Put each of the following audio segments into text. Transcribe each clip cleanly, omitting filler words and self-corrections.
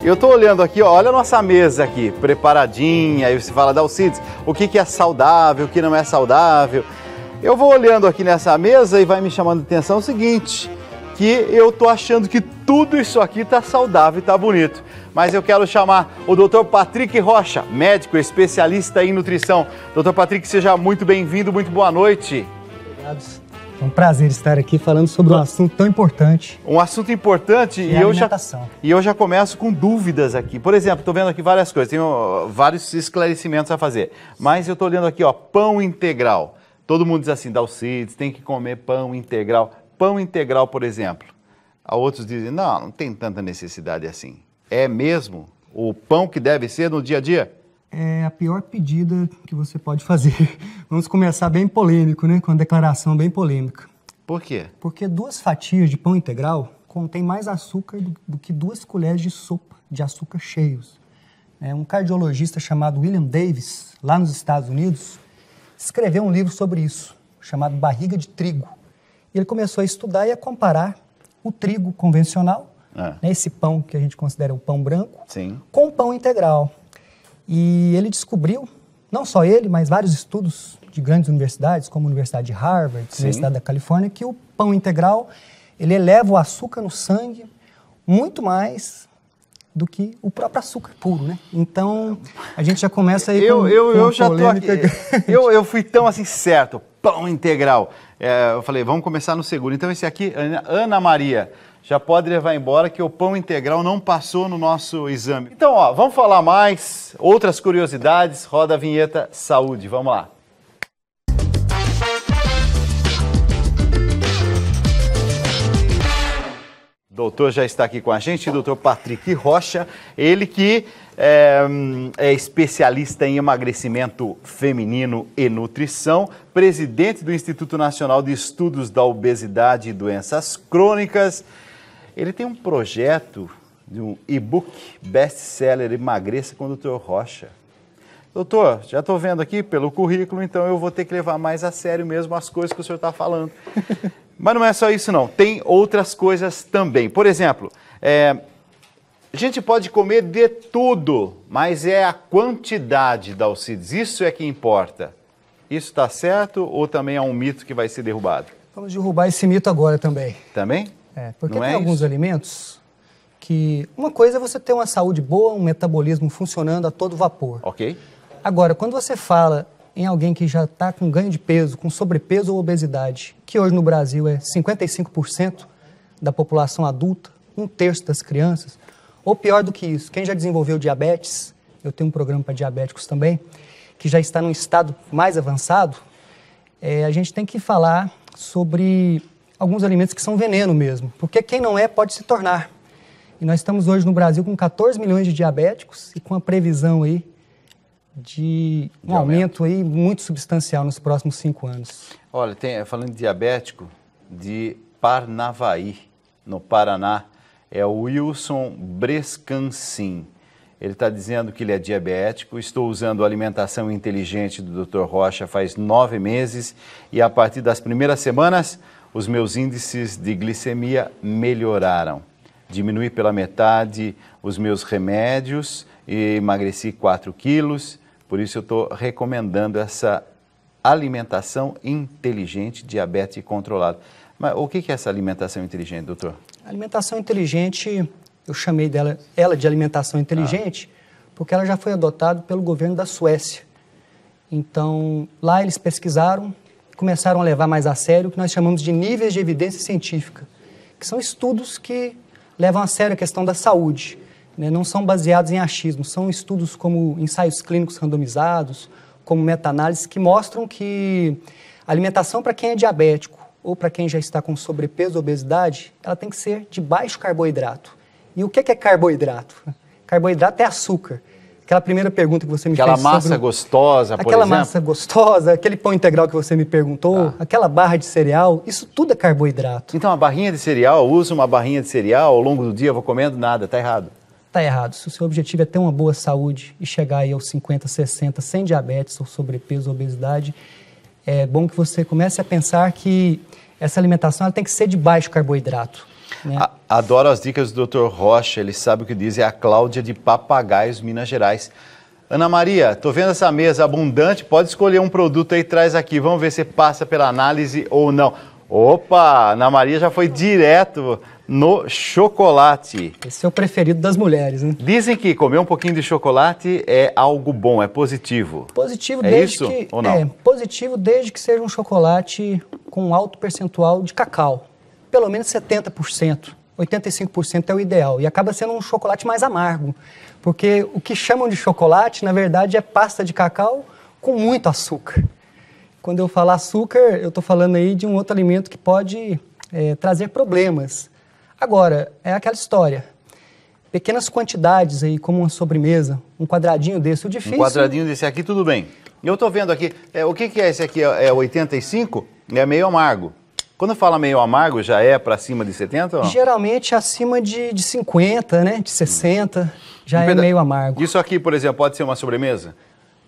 Eu estou olhando aqui, ó, olha a nossa mesa aqui, preparadinha, aí você fala, Dalcides, o que é saudável, o que não é saudável. Eu vou olhando aqui nessa mesa e vai me chamando a atenção o seguinte, que eu estou achando que tudo isso aqui está saudável e está bonito. Mas eu quero chamar o Dr. Patrick Rocha, médico especialista em nutrição. Dr. Patrick, seja muito bem-vindo, muito boa noite. Obrigado. É um prazer estar aqui falando sobre um assunto tão importante. Um assunto importante e eu já começo com dúvidas aqui. Por exemplo, estou vendo aqui várias coisas, tenho vários esclarecimentos a fazer. Mas eu estou olhando aqui, ó, pão integral. Todo mundo diz assim, Dalcides, tem que comer pão integral. Pão integral, por exemplo. Outros dizem, não tem tanta necessidade assim. É mesmo o pão que deve ser no dia a dia? É a pior pedida que você pode fazer. Vamos começar bem polêmico, né? Com uma declaração bem polêmica. Por quê? Porque 2 fatias de pão integral contém mais açúcar do que 2 colheres de sopa de açúcar cheios. Um cardiologista chamado William Davis, lá nos Estados Unidos, escreveu um livro sobre isso, chamado Barriga de Trigo. E ele começou a estudar e a comparar o trigo convencional, esse pão que a gente considera o pão branco, sim, com o pão integral. E ele descobriu, não só ele, mas vários estudos de grandes universidades, como a Universidade de Harvard, a Universidade da Califórnia, que o pão integral, ele eleva o açúcar no sangue muito mais do que o próprio açúcar puro, né? Então, a gente já começa aí eu já tô aqui. Eu fui tão assim certo, pão integral. Eu falei, vamos começar no seguro. Então, esse aqui, Ana Maria, já pode levar embora que o pão integral não passou no nosso exame. Então, ó, vamos falar mais, outras curiosidades, roda a vinheta saúde, vamos lá. O doutor já está aqui com a gente, o doutor Patrick Rocha, ele que é especialista em emagrecimento feminino e nutrição, presidente do Instituto Nacional de Estudos da Obesidade e Doenças Crônicas. Ele tem um projeto de um e-book best-seller Emagreça com o Dr. Rocha. Doutor, já estou vendo aqui pelo currículo, então eu vou ter que levar mais a sério mesmo as coisas que o senhor está falando. Mas não é só isso não, tem outras coisas também. Por exemplo, a gente pode comer de tudo, mas é a quantidade, Dalcides, isso é que importa. Isso está certo ou também é um mito que vai ser derrubado? Vamos derrubar esse mito agora também. Também? Porque tem alguns alimentos que... Uma coisa é você ter uma saúde boa, um metabolismo funcionando a todo vapor. Ok. Agora, quando você fala em alguém que já está com ganho de peso, com sobrepeso ou obesidade, que hoje no Brasil é 55% da população adulta, 1/3 das crianças, ou pior do que isso, quem já desenvolveu diabetes, eu tenho um programa para diabéticos também, que já está num estado mais avançado, a gente tem que falar sobre alguns alimentos que são veneno mesmo, porque quem não é pode se tornar. E nós estamos hoje no Brasil com 14 milhões de diabéticos e com a previsão aí de um aumento aí muito substancial nos próximos 5 anos. Olha, falando de diabético, de Parnavaí, no Paraná, é o Wilson Brescancin. Ele está dizendo que ele é diabético, estou usando a alimentação inteligente do Dr. Rocha faz 9 meses e a partir das primeiras semanas os meus índices de glicemia melhoraram. Diminui pela metade os meus remédios e emagreci 4 quilos, por isso eu estou recomendando essa alimentação inteligente, diabetes controlada. Mas o que é essa alimentação inteligente, doutor? A alimentação inteligente, eu chamei ela de alimentação inteligente, porque ela já foi adotada pelo governo da Suécia. Então, lá eles pesquisaram, começaram a levar mais a sério o que nós chamamos de níveis de evidência científica, que são estudos que levam a sério a questão da saúde, né? Não são baseados em achismo, são estudos como ensaios clínicos randomizados, como meta-análises, que mostram que a alimentação para quem é diabético ou para quem já está com sobrepeso ou obesidade, ela tem que ser de baixo carboidrato. E o que é carboidrato? Carboidrato é açúcar. Aquela primeira pergunta que você me fez sobre... Aquela massa gostosa, por exemplo? Aquela massa gostosa, aquele pão integral que você me perguntou, aquela barra de cereal, isso tudo é carboidrato. Então, a barrinha de cereal, eu uso uma barrinha de cereal, ao longo do dia eu vou comendo nada, está errado? Está errado. Se o seu objetivo é ter uma boa saúde e chegar aí aos 50, 60, sem diabetes ou sobrepeso ou obesidade, é bom que você comece a pensar que essa alimentação ela tem que ser de baixo carboidrato. Né? Adoro as dicas do Dr. Rocha, ele sabe o que diz, é a Cláudia de Papagaios, Minas Gerais. Ana Maria, tô vendo essa mesa abundante, pode escolher um produto aí, traz aqui, vamos ver se passa pela análise ou não. Opa, Ana Maria já foi direto no chocolate. Esse é o preferido das mulheres, né? Dizem que comer um pouquinho de chocolate é algo bom, é positivo. Positivo é desde isso, que ou não? Positivo desde que seja um chocolate com alto percentual de cacau. Pelo menos 70%, 85% é o ideal. E acaba sendo um chocolate mais amargo. Porque o que chamam de chocolate, na verdade, é pasta de cacau com muito açúcar. Quando eu falo açúcar, eu estou falando aí de um outro alimento que pode trazer problemas. Agora, é aquela história. Pequenas quantidades aí, como uma sobremesa, um quadradinho desse, o difícil... Um quadradinho desse aqui, tudo bem. Eu estou vendo aqui, o que é esse aqui? É 85? É meio amargo. Quando fala meio amargo, já é para cima de 70? Ou não? Geralmente acima de 50, né? De 60, já é meio amargo. Isso aqui, por exemplo, pode ser uma sobremesa?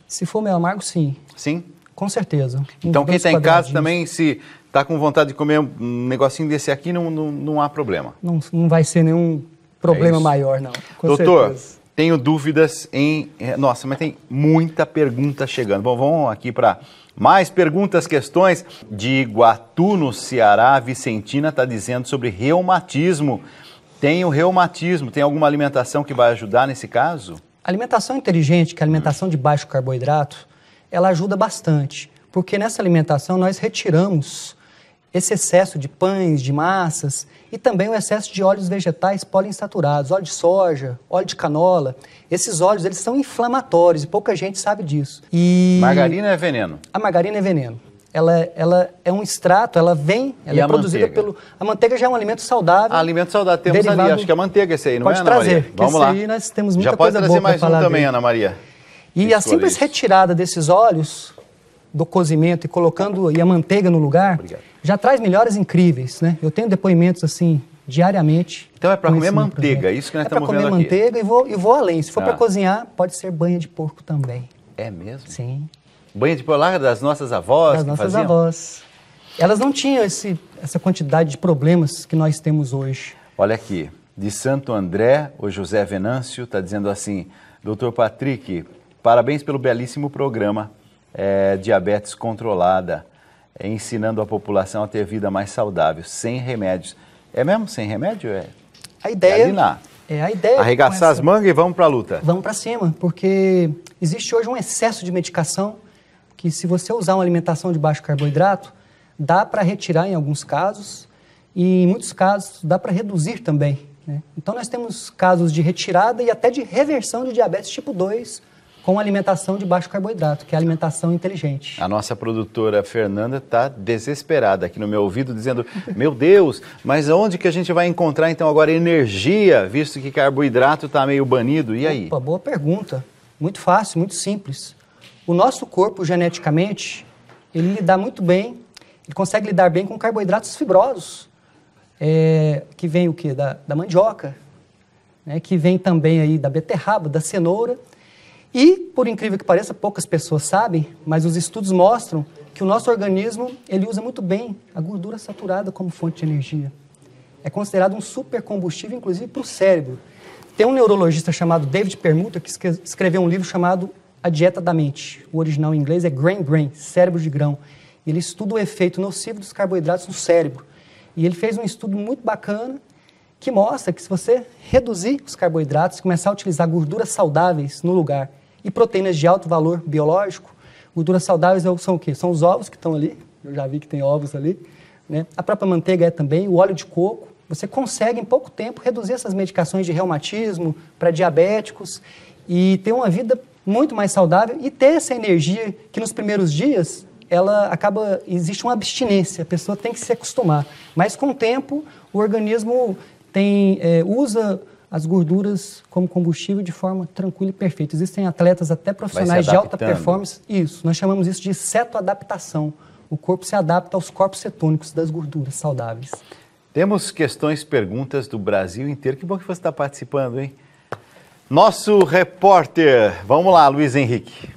Se for meio amargo, sim. Sim? Com certeza. Então quem está em casa também, se está com vontade de comer um negocinho desse aqui, não há problema. Não vai ser nenhum problema maior, não. Com Doutor, certeza. Tenho dúvidas em... Nossa, mas tem muita pergunta chegando. Bom, vamos aqui para mais perguntas, questões. De Iguatu, no Ceará, a Vicentina está dizendo sobre reumatismo. Tenho reumatismo, tem alguma alimentação que vai ajudar nesse caso? A alimentação inteligente, que é a alimentação de baixo carboidrato, ela ajuda bastante, porque nessa alimentação nós retiramos esse excesso de pães, de massas e também o excesso de óleos vegetais poliinsaturados, óleo de soja, óleo de canola. Esses óleos, eles são inflamatórios e pouca gente sabe disso. Margarina é veneno? A margarina é veneno. Ela é um extrato, ela é produzida pelo... A manteiga já é um alimento saudável. Alimento saudável, temos ali, acho que é a manteiga esse aí, não pode é, Ana Maria? Pode trazer, vamos lá. Aí nós temos muita já pode coisa trazer boa mais um também, Ana Maria. E a simples retirada desses óleos do cozimento e colocando a manteiga no lugar, já traz melhoras incríveis, né? Eu tenho depoimentos assim diariamente. Então é para comer manteiga, isso que nós estamos vendo aqui. É para comer manteiga e vou além. Se for para cozinhar, pode ser banha de porco também. É mesmo? Sim. Banha de porco lá das nossas avós? Das nossas avós. Elas não tinham essa quantidade de problemas que nós temos hoje. Olha aqui, de Santo André, o José Venâncio está dizendo assim: Dr. Patrick, parabéns pelo belíssimo programa Diabetes Controlada, ensinando a população a ter vida mais saudável, sem remédios. É mesmo? Sem remédio? A ideia arregaçar as mangas e vamos para a luta. Vamos para cima, porque existe hoje um excesso de medicação que, se você usar uma alimentação de baixo carboidrato, dá para retirar em alguns casos e, em muitos casos, dá para reduzir também, né? Então, nós temos casos de retirada e até de reversão de diabetes tipo 2 com alimentação de baixo carboidrato, que é a alimentação inteligente. A nossa produtora Fernanda está desesperada aqui no meu ouvido, dizendo: meu Deus, mas onde que a gente vai encontrar então agora energia, visto que carboidrato está meio banido? E aí? Opa, boa pergunta. Muito fácil, muito simples. O nosso corpo, geneticamente, ele lida muito bem, ele consegue lidar bem com carboidratos fibrosos, que vem o quê? Da mandioca, né? Que vem também aí da beterraba, da cenoura. E, por incrível que pareça, poucas pessoas sabem, mas os estudos mostram que o nosso organismo, ele usa muito bem a gordura saturada como fonte de energia. É considerado um supercombustível, inclusive, para o cérebro. Tem um neurologista chamado David Perlmutter que escreveu um livro chamado A Dieta da Mente. O original em inglês é Grain Brain, cérebro de grão. Ele estuda o efeito nocivo dos carboidratos no cérebro. E ele fez um estudo muito bacana que mostra que, se você reduzir os carboidratos, começar a utilizar gorduras saudáveis no lugar e proteínas de alto valor biológico, gorduras saudáveis são o quê? São os ovos que estão ali, eu já vi que tem ovos ali, né? A própria manteiga também, o óleo de coco. Você consegue, em pouco tempo, reduzir essas medicações de reumatismo para diabéticos e ter uma vida muito mais saudável e ter essa energia que, nos primeiros dias, existe uma abstinência, a pessoa tem que se acostumar. Mas, com o tempo, o organismo usa as gorduras como combustível de forma tranquila e perfeita. Existem atletas até profissionais de alta performance. Isso, nós chamamos isso de cetoadaptação. O corpo se adapta aos corpos cetônicos das gorduras saudáveis. Temos questões, perguntas do Brasil inteiro. Que bom que você está participando, hein? Nosso repórter, vamos lá, Luiz Henrique.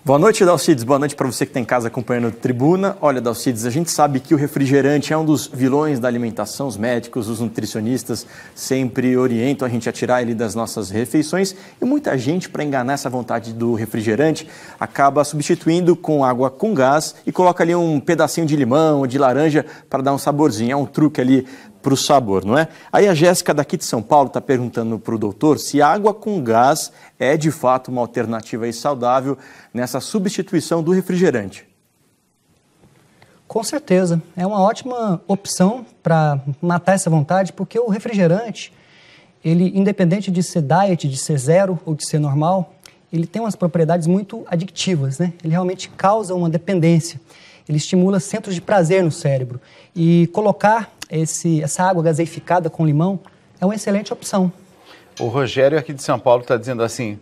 Boa noite, Dalcides. Boa noite para você que está em casa acompanhando a Tribuna. Olha, Dalcides, a gente sabe que o refrigerante é um dos vilões da alimentação. Os médicos, os nutricionistas sempre orientam a gente a tirar ele das nossas refeições. E muita gente, para enganar essa vontade do refrigerante, acaba substituindo com água com gás e coloca ali um pedacinho de limão ou de laranja para dar um saborzinho. É um truque ali para o sabor, não é? Aí a Jéssica daqui de São Paulo está perguntando para o doutor se água com gás é de fato uma alternativa saudável nessa substituição do refrigerante. Com certeza, é uma ótima opção para matar essa vontade, porque o refrigerante, ele, independente de ser diet, de ser zero ou de ser normal, ele tem umas propriedades muito adictivas, né? Ele realmente causa uma dependência, ele estimula centros de prazer no cérebro e colocar essa água gaseificada com limão é uma excelente opção. O Rogério aqui de São Paulo está dizendo assim,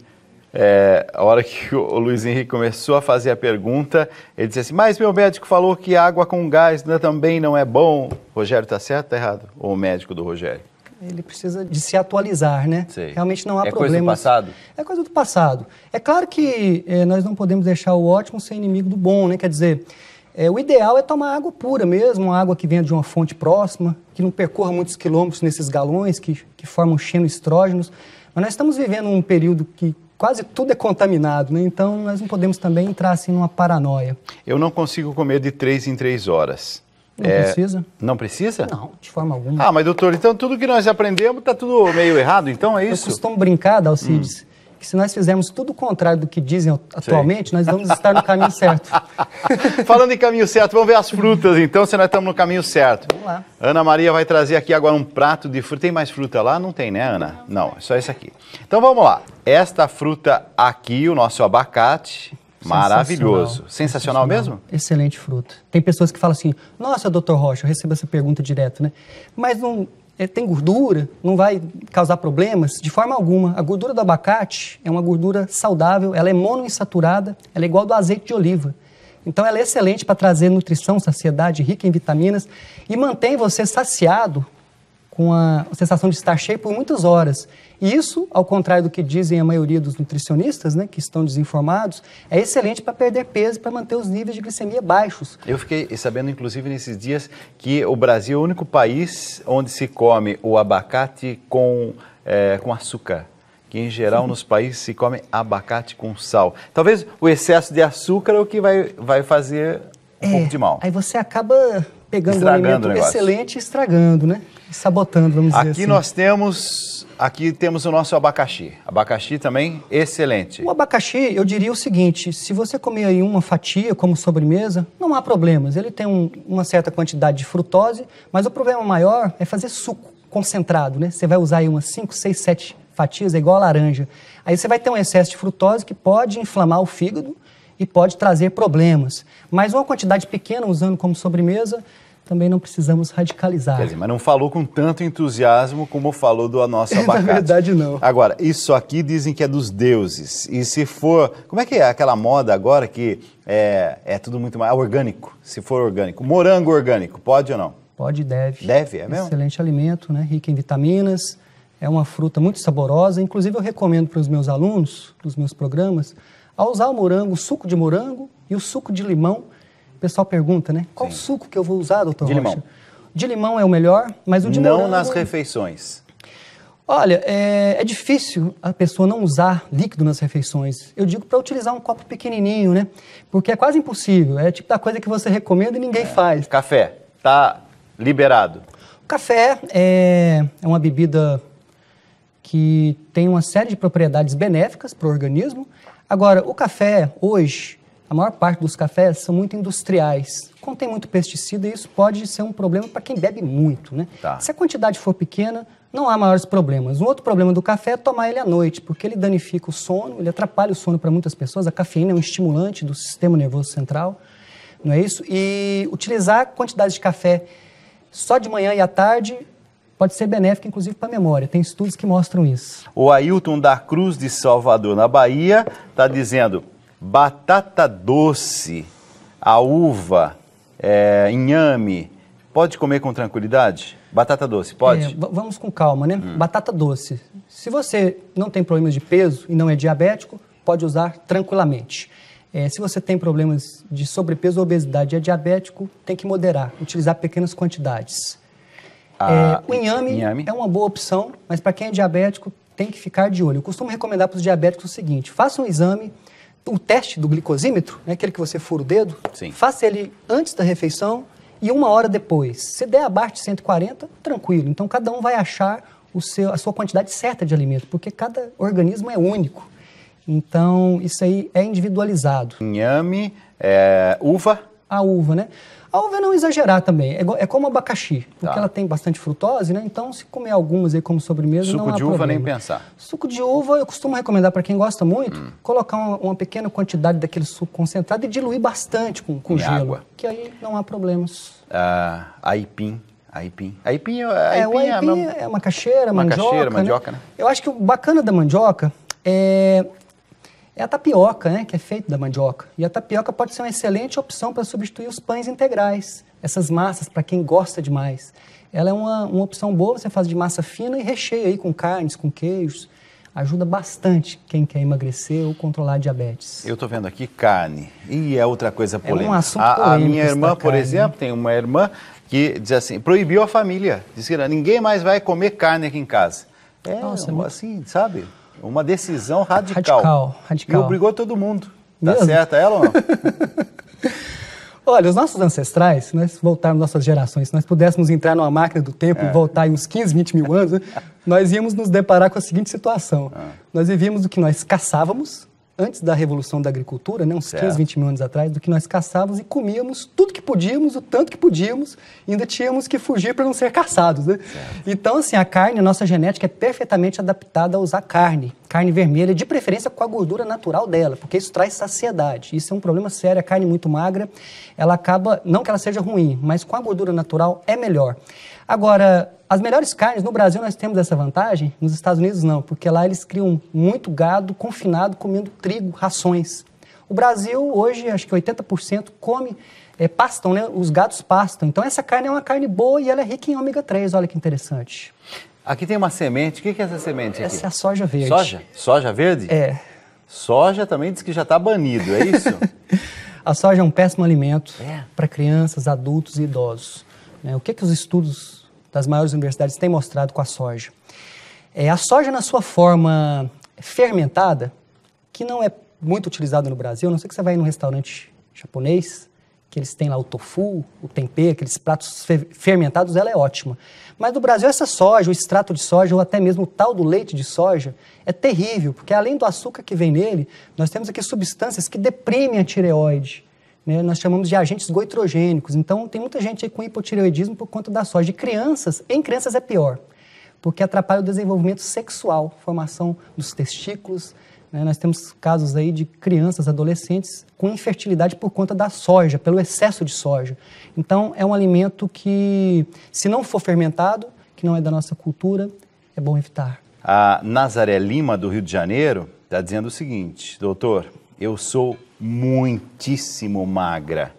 a hora que o Luiz Henrique começou a fazer a pergunta, ele disse assim, mas meu médico falou que água com gás também não é bom. Rogério, está certo ou está errado? Ou o médico do Rogério? Ele precisa de se atualizar, né? Sei. Realmente não há problemas. É coisa do passado? É coisa do passado. É claro que nós não podemos deixar o ótimo ser inimigo do bom, né? Quer dizer, o ideal é tomar água pura mesmo, uma água que venha de uma fonte próxima, que não percorra muitos quilômetros nesses galões que formam xenoestrógenos. Mas nós estamos vivendo um período que quase tudo é contaminado, né? Então nós não podemos também entrar assim numa paranoia. Eu não consigo comer de 3 em 3 horas. Não precisa? Não precisa? Não, de forma alguma. Ah, mas doutor, então tudo que nós aprendemos está tudo meio errado, então é isso? Eu costumo brincar, Dalcides, que se nós fizermos tudo o contrário do que dizem atualmente, nós vamos estar no caminho certo. Falando em caminho certo, vamos ver as frutas então, se nós estamos no caminho certo. Vamos lá. Ana Maria vai trazer aqui agora um prato de fruta. Tem mais fruta lá? Não tem, né, Ana? Não, é só esse aqui. Então vamos lá. Esta fruta aqui, o nosso abacate, maravilhoso. Sensacional mesmo? Excelente fruta. Tem pessoas que falam assim, nossa, doutor Rocha, eu recebo essa pergunta direto, né? Mas não... tem gordura, não vai causar problemas? De forma alguma. A gordura do abacate é uma gordura saudável, ela é monoinsaturada, ela é igual do azeite de oliva. Então ela é excelente para trazer nutrição, saciedade, rica em vitaminas e mantém você saciado com a sensação de estar cheio por muitas horas. E isso, ao contrário do que dizem a maioria dos nutricionistas, né, que estão desinformados, é excelente para perder peso e para manter os níveis de glicemia baixos. Eu fiquei sabendo, inclusive, nesses dias, que o Brasil é o único país onde se come o abacate com açúcar. Que, em geral, nos países se come abacate com sal. Talvez o excesso de açúcar é o que vai fazer um pouco de mal. Aí você acaba pegando um alimento excelente e estragando, né? E sabotando, vamos dizer assim. Aqui temos o nosso abacaxi. Abacaxi também excelente. O abacaxi, eu diria o seguinte, se você comer aí uma fatia como sobremesa, não há problemas. Ele tem uma certa quantidade de frutose, mas o problema maior é fazer suco concentrado, né? Você vai usar aí umas 5, 6, 7 fatias, é igual a laranja. Aí você vai ter um excesso de frutose que pode inflamar o fígado e pode trazer problemas. Mas uma quantidade pequena, usando como sobremesa, também não precisamos radicalizar. Quer dizer, mas não falou com tanto entusiasmo como falou do nosso abacate. Na verdade, não. Agora, isso aqui dizem que é dos deuses. E se for... Como é que é aquela moda agora que é tudo muito mais orgânico? Se for orgânico. Morango orgânico, pode ou não? Pode e deve. Deve, é mesmo? Excelente alimento, né? Rico em vitaminas. É uma fruta muito saborosa. Inclusive, eu recomendo para os meus alunos, dos meus programas, a usar o morango, o suco de morango e o suco de limão. O pessoal pergunta, né? Qual suco que eu vou usar, doutor Rocha? De limão. De limão é o melhor, mas o de morango... Não nas refeições. Olha, é difícil a pessoa não usar líquido nas refeições. Eu digo para utilizar um copo pequenininho, né? Porque é quase impossível. É tipo da coisa que você recomenda e ninguém faz. Café, tá liberado. O café é uma bebida que tem uma série de propriedades benéficas para o organismo. Agora, o café, hoje, a maior parte dos cafés são muito industriais. Contém muito pesticida e isso pode ser um problema para quem bebe muito, né? Tá. Se a quantidade for pequena, não há maiores problemas. Um outro problema do café é tomar ele à noite, porque ele danifica o sono, ele atrapalha o sono para muitas pessoas. A cafeína é um estimulante do sistema nervoso central, não é isso? E utilizar quantidades de café só de manhã e à tarde pode ser benéfico, inclusive, para a memória. Tem estudos que mostram isso. O Ailton da Cruz de Salvador, na Bahia, está dizendo batata doce, a uva, inhame, pode comer com tranquilidade? Batata doce, pode? Vamos com calma, né? Batata doce. Se você não tem problemas de peso e não é diabético, pode usar tranquilamente. Se você tem problemas de sobrepeso ou obesidade e é diabético, tem que moderar, utilizar pequenas quantidades. O inhame é uma boa opção, mas para quem é diabético, tem que ficar de olho. Eu costumo recomendar para os diabéticos o seguinte: faça um exame, o teste do glicosímetro, né, aquele que você fura o dedo, Sim. faça ele antes da refeição e 1 hora depois. Se der abaixo de 140, tranquilo. Então, cada um vai achar a sua quantidade certa de alimento, porque cada organismo é único. Então, isso aí é individualizado. Inhame, uva. A uva, né? A uva não exagerar também, é como o abacaxi, porque ela tem bastante frutose, né? Então, se comer algumas aí como sobremesa, não há problema. Suco de uva, nem pensar. Suco de uva, eu costumo recomendar para quem gosta muito, colocar uma pequena quantidade daquele suco concentrado e diluir bastante com gelo, água. Que aí não há problemas. Aipim. Aipim É macaxeira, mandioca, né? Eu acho que o bacana da mandioca é a tapioca, né, que é feita da mandioca. E a tapioca pode ser uma excelente opção para substituir os pães integrais. Essas massas, para quem gosta demais. Ela é uma opção boa, você faz de massa fina e recheia aí com carnes, com queijos. Ajuda bastante quem quer emagrecer ou controlar a diabetes. Eu estou vendo aqui carne. E é outra coisa polêmica. É um assunto polêmico. A minha irmã, por carne, exemplo, tem uma irmã que diz assim, proibiu a família. Diz que ninguém mais vai comer carne aqui em casa. Nossa, assim, sabe? Uma decisão radical. Radical. E obrigou todo mundo. Tá Mesmo? certo ela ou não? Olha, os nossos ancestrais, se nós voltarmos nossas gerações, se nós pudéssemos entrar numa máquina do tempo e voltar aí uns 15, 20 mil anos, né, nós íamos nos deparar com a seguinte situação. Nós vivíamos do que nós caçávamos, antes da Revolução da Agricultura, né, uns 15, 20 mil anos atrás, do que nós caçávamos e comíamos tudo que podíamos, o tanto que podíamos, e ainda tínhamos que fugir para não ser caçados, né? Então, assim, a carne, a nossa genética é perfeitamente adaptada a usar carne vermelha, de preferência com a gordura natural dela, porque isso traz saciedade. Isso é um problema sério, a carne muito magra, ela acaba, não que ela seja ruim, mas com a gordura natural é melhor. Agora, as melhores carnes, no Brasil nós temos essa vantagem, nos Estados Unidos não, porque lá eles criam muito gado confinado comendo trigo, rações. O Brasil hoje, acho que 80% come, pastam, né? Os gados pastam. Então essa carne é uma carne boa e ela é rica em ômega 3, olha que interessante. Aqui tem uma semente, o que é essa semente aqui? Essa é a soja verde. Soja? Soja verde? É. Soja também diz que já está banido, é isso? A soja é um péssimo alimento para crianças, adultos e idosos. O que os estudos das maiores universidades têm mostrado com a soja? A soja na sua forma fermentada, que não é muito utilizada no Brasil, a não ser que você vai num restaurante japonês, que eles têm lá o tofu, o tempê, aqueles pratos fermentados, ela é ótima. Mas no Brasil essa soja, o extrato de soja ou até mesmo o tal do leite de soja é terrível, porque além do açúcar que vem nele, nós temos aqui substâncias que deprimem a tireoide. Nós chamamos de agentes goitrogênicos. Então, tem muita gente aí com hipotireoidismo por conta da soja. Em crianças é pior, porque atrapalha o desenvolvimento sexual, formação dos testículos. Nós temos casos aí de crianças, adolescentes com infertilidade por conta da soja, pelo excesso de soja. Então, é um alimento que, se não for fermentado, que não é da nossa cultura, é bom evitar. A Nazaré Lima, do Rio de Janeiro, está dizendo o seguinte: doutor, eu sou muitíssimo magra.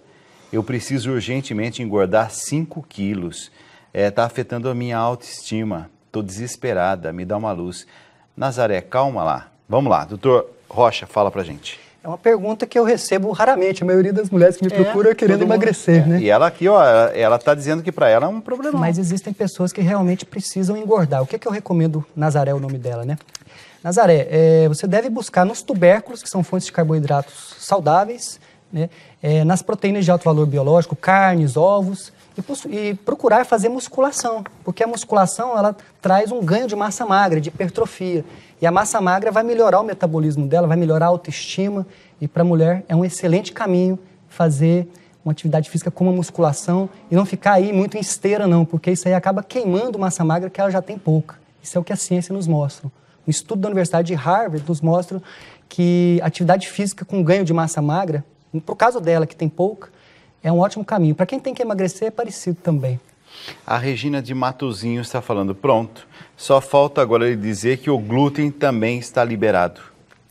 Eu preciso urgentemente engordar 5 quilos. Está afetando a minha autoestima. Estou desesperada, me dá uma luz. Nazaré, calma lá. Vamos lá, doutor Rocha, fala pra gente. É uma pergunta que eu recebo raramente. A maioria das mulheres que me procuram é querendo emagrecer, né? E ela aqui, ó, ela está dizendo que para ela é um problema. Mas existem pessoas que realmente precisam engordar. O que eu recomendo? Nazaré é o nome dela, né? Nazaré, você deve buscar nos tubérculos, que são fontes de carboidratos saudáveis, né? Nas proteínas de alto valor biológico, carnes, ovos, e procurar fazer musculação, porque a musculação ela traz um ganho de massa magra, de hipertrofia. E a massa magra vai melhorar o metabolismo dela, vai melhorar a autoestima, e para a mulher é um excelente caminho fazer uma atividade física como a musculação e não ficar aí muito em esteira não, porque isso aí acaba queimando massa magra que ela já tem pouca. Isso é o que a ciência nos mostra. Um estudo da Universidade de Harvard nos mostra que atividade física com ganho de massa magra, pro caso dela que tem pouca, é um ótimo caminho. Para quem tem que emagrecer é parecido também. A Regina de Matozinho está falando, pronto, só falta agora ele dizer que o glúten também está liberado.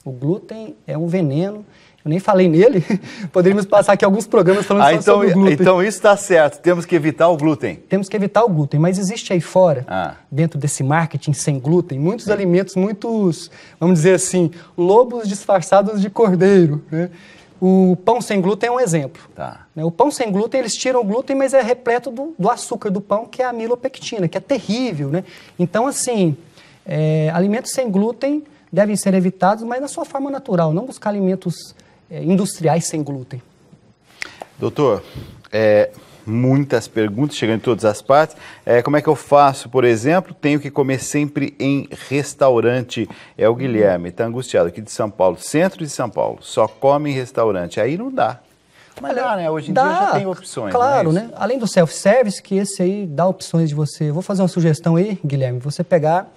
O glúten é um veneno, eu nem falei nele, poderíamos passar aqui alguns programas falando só sobre o glúten. Então isso está certo, temos que evitar o glúten. Temos que evitar o glúten, mas existe aí fora, dentro desse marketing sem glúten, muitos alimentos, muitos, vamos dizer assim, lobos disfarçados de cordeiro, né? O pão sem glúten é um exemplo. Tá. O pão sem glúten, eles tiram o glúten, mas é repleto do açúcar do pão, que é a amilopectina, que é terrível, né? Então, assim, alimentos sem glúten devem ser evitados, mas na sua forma natural, não buscar alimentos industriais sem glúten. Doutor, muitas perguntas chegando em todas as partes. Como é que eu faço, por exemplo? Tenho que comer sempre em restaurante. É o Guilherme, está angustiado, aqui de São Paulo, centro de São Paulo, só come em restaurante. Aí não dá. Mas dá, né? Hoje em dia já tem opções. Claro, né? Além do self-service, que esse aí dá opções de você... Vou fazer uma sugestão aí, Guilherme, você pegar...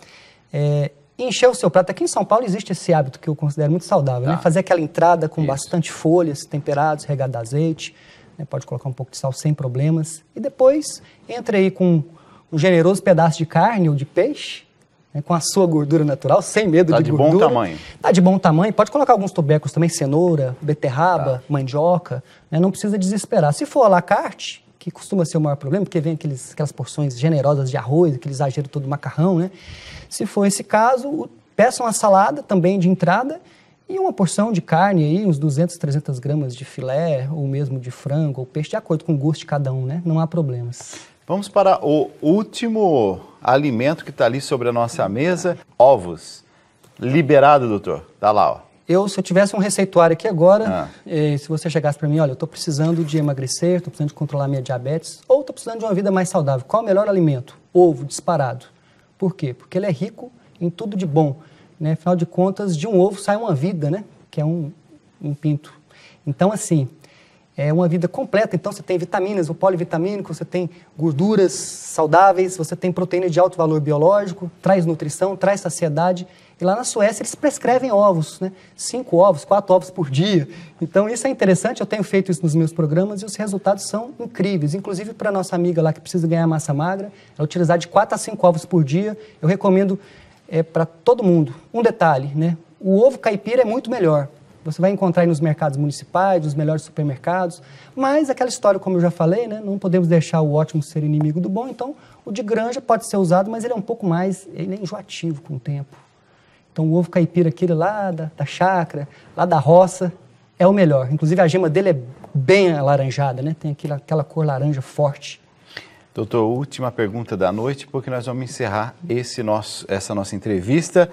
encher o seu prato. Aqui em São Paulo existe esse hábito que eu considero muito saudável, né? Fazer aquela entrada com bastante folhas, temperados, regado a azeite, né? Pode colocar um pouco de sal sem problemas. E depois, entre aí com um generoso pedaço de carne ou de peixe, né? Com a sua gordura natural, sem medo de gordura. Tá de bom tamanho. Tá de bom tamanho. Pode colocar alguns tubérculos também, cenoura, beterraba, mandioca, né? Não precisa desesperar. Se for à la carte, que costuma ser o maior problema, porque vem aquelas porções generosas de arroz, aquele exagero todo do macarrão, né? Se for esse caso, peça uma salada também de entrada e uma porção de carne aí, uns 200, 300 gramas de filé, ou mesmo de frango ou peixe, de acordo com o gosto de cada um, né? Não há problemas. Vamos para o último alimento que está ali sobre a nossa mesa, ovos. Liberado, doutor. Tá lá, ó. Se eu tivesse um receituário aqui agora, se você chegasse para mim, olha, eu estou precisando de emagrecer, estou precisando de controlar minha diabetes, ou estou precisando de uma vida mais saudável, qual é o melhor alimento? Ovo, disparado. Por quê? Porque ele é rico em tudo de bom, né? Afinal de contas, de um ovo sai uma vida, né? Que é um pinto. Então, assim, é uma vida completa. Então, você tem vitaminas, o polivitamínico, você tem gorduras saudáveis, você tem proteína de alto valor biológico, traz nutrição, traz saciedade. E lá na Suécia eles prescrevem ovos, né? 5 ovos, 4 ovos por dia. Então isso é interessante, eu tenho feito isso nos meus programas e os resultados são incríveis. Inclusive para a nossa amiga lá que precisa ganhar massa magra, ela utilizar de 4 a 5 ovos por dia, eu recomendo para todo mundo. Um detalhe, né? O ovo caipira é muito melhor. Você vai encontrar aí nos mercados municipais, nos melhores supermercados, mas aquela história, como eu já falei, né? Não podemos deixar o ótimo ser inimigo do bom, então o de granja pode ser usado, mas ele é um pouco mais, ele é enjoativo com o tempo. Então, o ovo caipira, aquele lá da chácara, lá da roça, é o melhor. Inclusive, a gema dele é bem alaranjada, né? Tem aquela cor laranja forte. Doutor, última pergunta da noite, porque nós vamos encerrar essa nossa entrevista.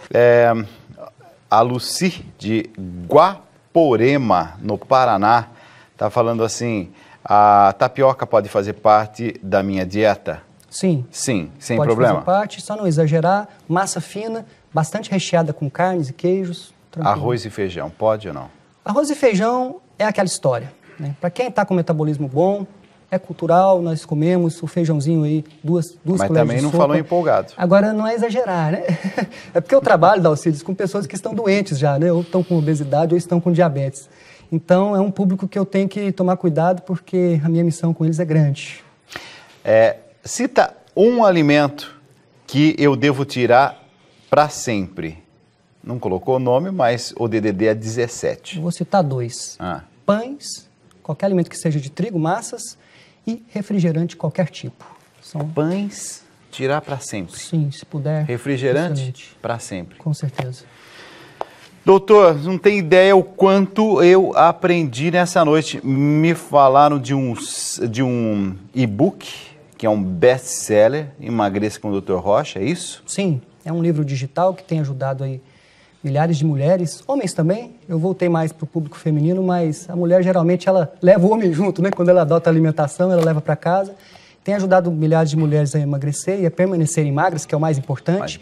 A Luci, de Guaporema, no Paraná, está falando assim, a tapioca pode fazer parte da minha dieta? Sim. Sim, sem problema? Pode fazer parte, só não exagerar, massa fina, bastante recheada com carnes e queijos. Tranquilo. Arroz e feijão, pode ou não? Arroz e feijão é aquela história, né? Para quem está com metabolismo bom, é cultural, nós comemos o feijãozinho aí, duas colheres de sopa. Mas também não falou empolgado. Agora, não é exagerar, né? É porque eu trabalho, Dalcides, com pessoas que estão doentes já, né? Ou estão com obesidade ou estão com diabetes. Então, é um público que eu tenho que tomar cuidado porque a minha missão com eles é grande. Cita um alimento que eu devo tirar para sempre. Não colocou o nome, mas o DDD é 17. Eu vou citar 2. Pães, qualquer alimento que seja de trigo, massas e refrigerante de qualquer tipo. São pães, tirar para sempre. Sim, se puder. Refrigerante para sempre. Com certeza. Doutor, não tem ideia o quanto eu aprendi nessa noite. Me falaram de um e-book, que é um best-seller, Emagreça com o Dr. Rocha, é isso? Sim, é um livro digital que tem ajudado aí milhares de mulheres, homens também. Eu voltei mais para o público feminino, mas a mulher geralmente ela leva o homem junto, né? Quando ela adota a alimentação, ela leva para casa. Tem ajudado milhares de mulheres a emagrecer e a permanecerem magras, que é o mais importante.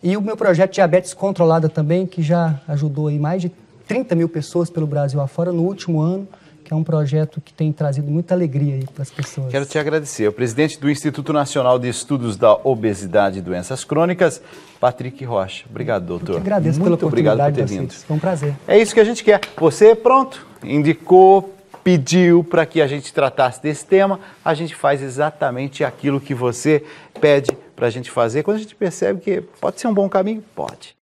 E o meu projeto Diabetes Controlada também, que já ajudou aí mais de 30 mil pessoas pelo Brasil afora no último ano, que é um projeto que tem trazido muita alegria aí para as pessoas. Quero te agradecer. O presidente do Instituto Nacional de Estudos da Obesidade e Doenças Crônicas, Patrick Rocha. Obrigado, doutor. Eu que agradeço pela oportunidade. Muito obrigado por ter vindo. Foi um prazer. É isso que a gente quer. Você, pronto, indicou, pediu para que a gente tratasse desse tema, a gente faz exatamente aquilo que você pede para a gente fazer. Quando a gente percebe que pode ser um bom caminho, pode.